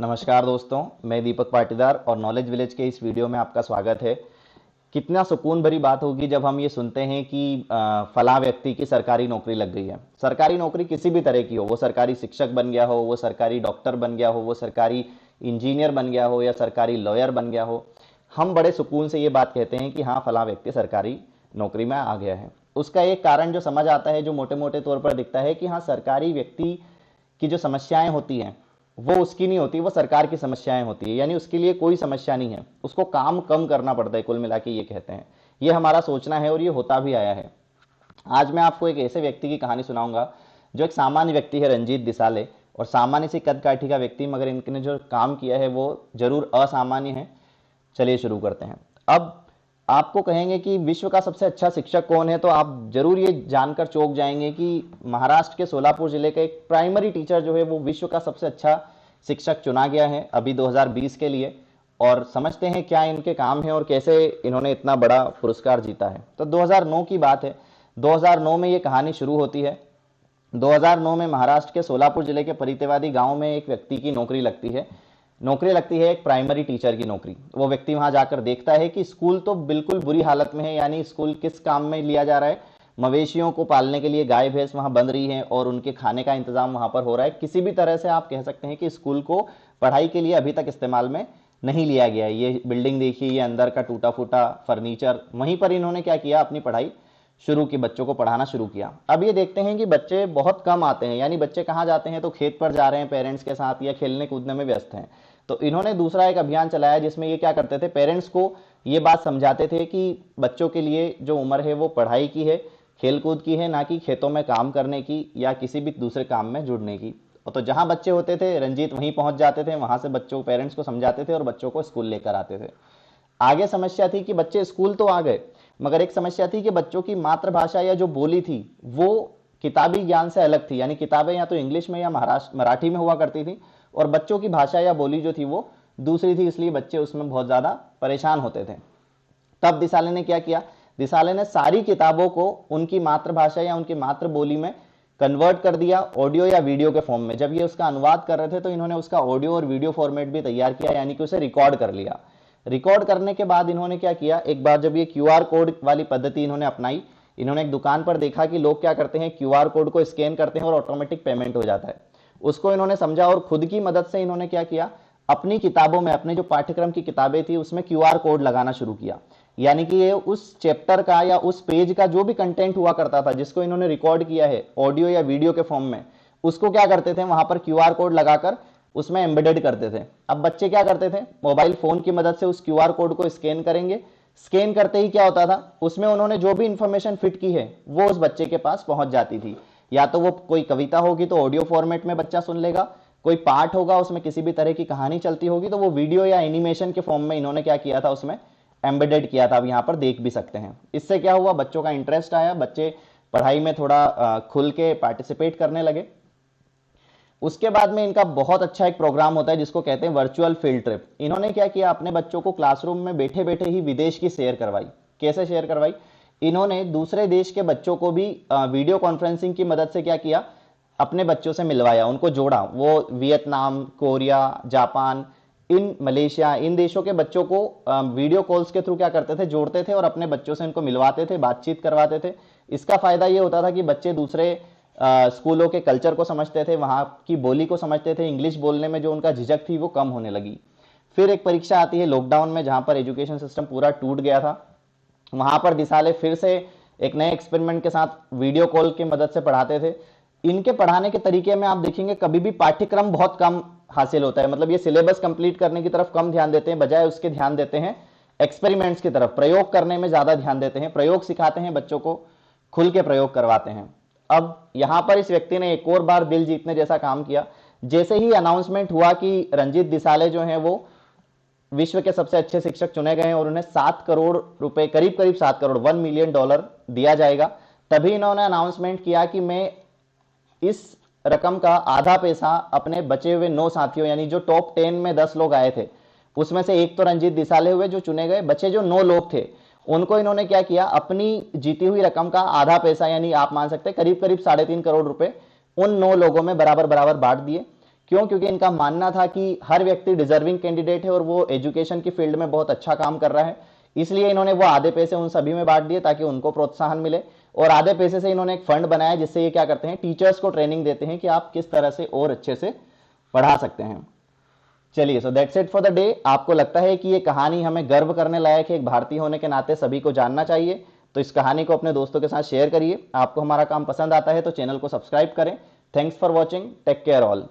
नमस्कार दोस्तों, मैं दीपक पाटीदार और नॉलेज विलेज के इस वीडियो में आपका स्वागत है। कितना सुकून भरी बात होगी जब हम ये सुनते हैं कि फलां व्यक्ति की सरकारी नौकरी लग गई है। सरकारी नौकरी किसी भी तरह की हो, वो सरकारी शिक्षक बन गया हो, वो सरकारी डॉक्टर बन गया हो, वो सरकारी इंजीनियर बन गया हो या सरकारी लॉयर बन गया हो, हम बड़े सुकून से ये बात कहते हैं कि हाँ, फलां व्यक्ति सरकारी नौकरी में आ गया है। उसका एक कारण जो समझ आता है, जो मोटे मोटे तौर पर दिखता है कि हाँ, सरकारी व्यक्ति की जो समस्याएं होती हैं वो उसकी नहीं होती, वो सरकार की समस्याएं होती है। यानी उसके लिए कोई समस्या नहीं है, उसको काम कम करना पड़ता है, कुल मिला के ये कहते हैं। ये हमारा सोचना है और ये होता भी आया है। आज मैं आपको एक ऐसे व्यक्ति की कहानी सुनाऊंगा जो एक सामान्य व्यक्ति है, रंजीत दिसाले, और सामान्य सी कद काठी का व्यक्ति, मगर इनने जो काम किया है वो जरूर असामान्य है। चलिए शुरू करते हैं। अब आपको कहेंगे कि विश्व का सबसे अच्छा शिक्षक कौन है, तो आप जरूर ये जानकर चौंक जाएंगे कि महाराष्ट्र के सोलापुर जिले का एक प्राइमरी टीचर जो है वो विश्व का सबसे अच्छा शिक्षक चुना गया है अभी 2020 के लिए। और समझते हैं क्या इनके काम है और कैसे इन्होंने इतना बड़ा पुरस्कार जीता है। तो 2009 की बात है। 2009 में ये कहानी शुरू होती है। 2009 में महाराष्ट्र के सोलापुर जिले के परितेवादी गांव में एक व्यक्ति की नौकरी लगती है। एक प्राइमरी टीचर की नौकरी। वो व्यक्ति वहां जाकर देखता है कि स्कूल तो बिल्कुल बुरी हालत में है। यानी स्कूल किस काम में लिया जा रहा है, मवेशियों को पालने के लिए गाय भैंस वहां बंध रही हैं और उनके खाने का इंतजाम वहां पर हो रहा है। किसी भी तरह से आप कह सकते हैं कि स्कूल को पढ़ाई के लिए अभी तक इस्तेमाल में नहीं लिया गया है। ये बिल्डिंग देखिए, ये अंदर का टूटा फूटा फर्नीचर, वहीं पर इन्होंने क्या किया, अपनी पढ़ाई शुरू की, बच्चों को पढ़ाना शुरू किया। अब ये देखते हैं कि बच्चे बहुत कम आते हैं। यानी बच्चे कहाँ जाते हैं, तो खेत पर जा रहे हैं पेरेंट्स के साथ या खेलने कूदने में व्यस्त हैं। तो इन्होंने दूसरा एक अभियान चलाया जिसमें ये क्या करते थे, पेरेंट्स को ये बात समझाते थे कि बच्चों के लिए जो उम्र है वो पढ़ाई की है, खेल कूद की है, ना कि खेतों में काम करने की या किसी भी दूसरे काम में जुड़ने की। तो जहां बच्चे होते थे, रंजीत वहीं पहुंच जाते थे, वहां से बच्चों पेरेंट्स को समझाते थे और बच्चों को स्कूल लेकर आते थे। आगे समस्या थी कि बच्चे स्कूल तो आ गए, मगर एक समस्या थी कि बच्चों की मातृभाषा या जो बोली थी वो किताबी ज्ञान से अलग थी। यानी किताबें या तो इंग्लिश में या मराठी में हुआ करती थी और बच्चों की भाषा या बोली जो थी वो दूसरी थी, इसलिए बच्चे उसमें बहुत ज्यादा परेशान होते थे। तब दिसाले ने क्या किया, दिसाले ने सारी किताबों को उनकी मातृभाषा या उनकी मातृ बोली में कन्वर्ट कर दिया, ऑडियो या वीडियो के फॉर्म में। जब ये उसका अनुवाद कर रहे थे तो इन्होंने उसका ऑडियो और वीडियो फॉर्मेट भी तैयार किया, यानी कि उसे रिकॉर्ड कर लिया। रिकॉर्ड करने के बाद इन्होंने क्या किया, एक बार जब ये क्यूआर कोड वाली पद्धति इन्होंने अपनाई, इन्होंने एक दुकान पर देखा कि लोग क्या करते हैं, क्यूआर कोड को स्कैन करते हैं और ऑटोमेटिक पेमेंट हो जाता है। उसको इन्होंने समझा और खुद की मदद से इन्होंने क्या किया, अपनी किताबों में, अपने जो पाठ्यक्रम की किताबें थी उसमें क्यूआर कोड लगाना शुरू किया। यानी कि ये उस चैप्टर का या उस पेज का जो भी कंटेंट हुआ करता था जिसको इन्होंने रिकॉर्ड किया है ऑडियो या वीडियो के फॉर्म में, उसको क्या करते थे, वहां पर क्यूआर कोड लगाकर उसमें एम्बेडेड करते थे। अब बच्चे क्या करते थे, मोबाइल फोन की मदद से उस क्यूआर कोड को स्कैन करेंगे। स्कैन करते ही क्या होता था, उसमें उन्होंने जो भी इंफॉर्मेशन फिट की है वो उस बच्चे के पास पहुंच जाती थी। या तो वो कोई कविता होगी तो ऑडियो फॉर्मेट में बच्चा सुन लेगा, कोई पाठ होगा उसमें किसी भी तरह की कहानी चलती होगी तो वो वीडियो या एनिमेशन के फॉर्म में इन्होंने क्या किया था, उसमें एम्बेडेड किया था। अब यहाँ पर देख भी सकते हैं। इससे क्या हुआ, बच्चों का इंटरेस्ट आया, बच्चे पढ़ाई में थोड़ा खुल के पार्टिसिपेट करने लगे। उसके बाद में इनका बहुत अच्छा एक प्रोग्राम होता है जिसको कहते हैं वर्चुअल फील्ड ट्रिप। इन्होंने क्या किया, अपने बच्चों को क्लासरूम में बैठे बैठे ही विदेश की शेयर करवाई। कैसे शेयर करवाई, इन्होंने दूसरे देश के बच्चों को भी वीडियो कॉन्फ्रेंसिंग की मदद से क्या किया, अपने बच्चों से मिलवाया, उनको जोड़ा। वो वियतनाम, कोरिया, जापान, इन मलेशिया, इन देशों के बच्चों को वीडियो कॉल्स के थ्रू क्या करते थे, जोड़ते थे और अपने बच्चों से इनको मिलवाते थे, बातचीत करवाते थे। इसका फायदा ये होता था कि बच्चे दूसरे स्कूलों के कल्चर को समझते थे, वहां की बोली को समझते थे, इंग्लिश बोलने में जो उनका झिझक थी वो कम होने लगी। फिर एक परीक्षा आती है लॉकडाउन में, जहां पर एजुकेशन सिस्टम पूरा टूट गया था। वहां पर दिसाले फिर से एक नए एक्सपेरिमेंट के साथ वीडियो कॉल की मदद से पढ़ाते थे। इनके पढ़ाने के तरीके में आप देखेंगे कभी भी पाठ्यक्रम बहुत कम हासिल होता है, मतलब ये सिलेबस कंप्लीट करने की तरफ कम ध्यान देते हैं, बजाय उसके ध्यान देते हैं एक्सपेरिमेंट्स की तरफ, प्रयोग करने में ज्यादा ध्यान देते हैं। प्रयोग सिखाते हैं बच्चों को, खुल के प्रयोग करवाते हैं। अब यहां पर इस व्यक्ति ने एक और बार दिल जीतने जैसा काम किया। जैसे ही अनाउंसमेंट हुआ कि रंजीत दिसाले जो हैं वो विश्व के सबसे अच्छे शिक्षक चुने गए और उन्हें 7 करोड़ रुपए, करीब करीब 7 करोड़, $1 मिलियन दिया जाएगा, तभी इन्होंने अनाउंसमेंट किया कि मैं इस रकम का आधा पैसा अपने बचे हुए 9 साथियों, यानी जो टॉप 10 में 10 लोग आए थे उसमें से एक तो रंजीत दिसाले हुए जो चुने गए, बचे जो 9 लोग थे उनको इन्होंने क्या किया, अपनी जीती हुई रकम का आधा पैसा, यानी आप मान सकते हैं करीब करीब 3.5 करोड़ रुपए उन 9 लोगों में बराबर बराबर बांट दिए। क्यों? क्योंकि इनका मानना था कि हर व्यक्ति डिजर्विंग कैंडिडेट है और वो एजुकेशन की फील्ड में बहुत अच्छा काम कर रहा है, इसलिए इन्होंने वो आधे पैसे उन सभी में बांट दिए ताकि उनको प्रोत्साहन मिले, और आधे पैसे से इन्होंने एक फंड बनाया जिससे ये क्या करते हैं, टीचर्स को ट्रेनिंग देते हैं कि आप किस तरह से और अच्छे से पढ़ा सकते हैं। चलिए, so that's it for the day. आपको लगता है कि ये कहानी हमें गर्व करने लायक है, एक भारतीय होने के नाते सभी को जानना चाहिए, तो इस कहानी को अपने दोस्तों के साथ शेयर करिए। आपको हमारा काम पसंद आता है तो चैनल को सब्सक्राइब करें। Thanks for watching, take care all.